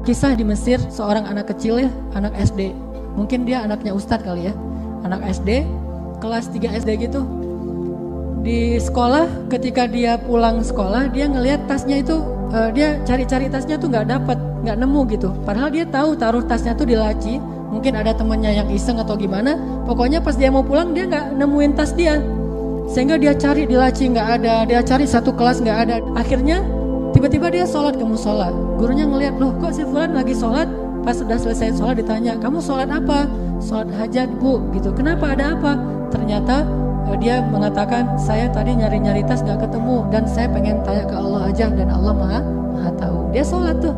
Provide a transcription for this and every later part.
Kisah di Mesir, seorang anak kecil ya, anak SD. Mungkin dia anaknya ustadz kali ya. Anak SD, kelas 3 SD gitu. Di sekolah, ketika dia pulang sekolah, dia ngelihat tasnya itu, dia cari-cari tasnya tuh nggak dapat, nggak nemu gitu. Padahal dia tahu taruh tasnya tuh di laci. Mungkin ada temennya yang iseng atau gimana. Pokoknya pas dia mau pulang, dia nggak nemuin tas dia. Sehingga dia cari di laci nggak ada, dia cari satu kelas nggak ada. Akhirnya tiba-tiba dia sholat ke musola. Gurunya ngelihat, loh kok si Fulan lagi sholat? Pas sudah selesai sholat ditanya, kamu sholat apa? Sholat hajat bu, gitu. Kenapa, ada apa? Ternyata dia mengatakan, saya tadi nyari-nyari tas gak ketemu dan saya pengen tanya ke Allah aja dan Allah maha tahu. Dia sholat tuh.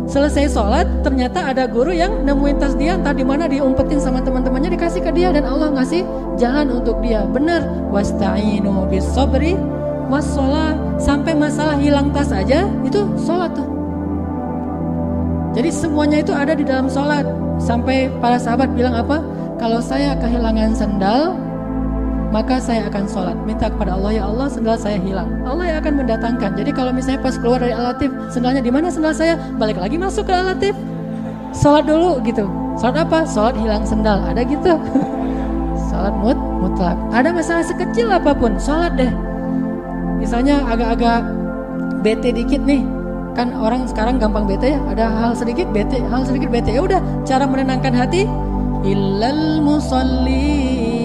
Selesai sholat, ternyata ada guru yang nemuin tas dia, entah di mana diumpetin sama teman-temannya, dikasih ke dia dan Allah ngasih jalan untuk dia. Benar, wasta'inu bis sabri wassalah. Sampai masalah hilang tas aja itu sholat tuh. Jadi semuanya itu ada di dalam sholat. Sampai para sahabat bilang apa? Kalau saya kehilangan sendal, maka saya akan sholat, minta kepada Allah, ya Allah sendal saya hilang. Allah yang akan mendatangkan. Jadi kalau misalnya pas keluar dari Al-Latif, sendalnya di mana sendal saya? Balik lagi masuk ke Al-Latif, sholat dulu gitu. Sholat apa? Sholat hilang sendal. Ada gitu. Sholat mutlak. Ada masalah sekecil apapun, sholat deh. Misalnya agak-agak bete dikit nih, kan orang sekarang gampang bete ya. Ada hal sedikit bete, ya udah. Cara menenangkan hati, illal musallin,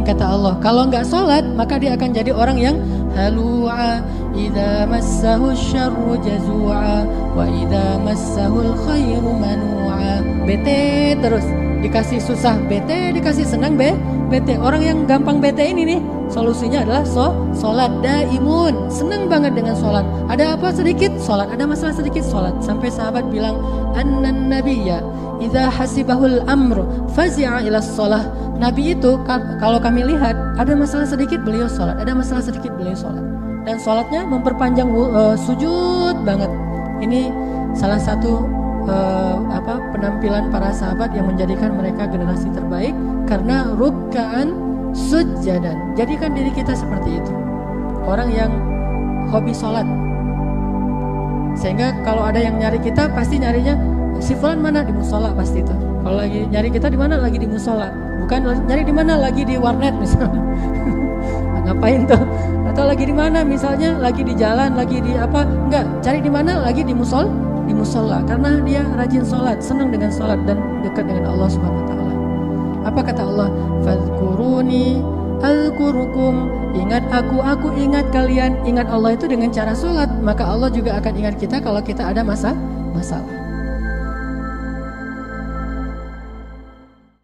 kata Allah. Kalau nggak sholat, maka dia akan jadi orang yang halu'a, idza massahu syarru jazu'a, wa idza massahul khairu manu'a. Bete terus, dikasih susah bete, dikasih senang bete. Orang yang gampang bete ini nih, solusinya adalah sholat daimun. Senang banget dengan sholat. Ada apa sedikit sholat, ada masalah sedikit sholat. Sampai sahabat bilang, annan nabiyya idza hasibahul amr fazi'a ila sholah. Nabi itu kalau kami lihat ada masalah sedikit beliau sholat, ada masalah sedikit beliau sholat. Dan sholatnya memperpanjang sujud banget. Ini salah satu penampilan para sahabat yang menjadikan mereka generasi terbaik, karena ruk'an sujadan. Jadikan diri kita seperti itu, orang yang hobi sholat. Sehingga kalau ada yang nyari kita, pasti nyarinya si Fulan mana, di musola pasti itu. Kalau lagi nyari kita di mana, lagi di musola. Bukan nyari di mana, lagi di warnet misalnya. Ngapain tuh? Atau lagi di mana misalnya, lagi di jalan, lagi di apa? Enggak, cari di mana, lagi di musola. Karena dia rajin sholat, senang dengan sholat dan dekat dengan Allah Subhanahu wa taala. Apa kata Allah? Fadhkuruni azkurukum. Ingat aku ingat kalian. Ingat Allah itu dengan cara sholat. Maka Allah juga akan ingat kita kalau kita ada masalah.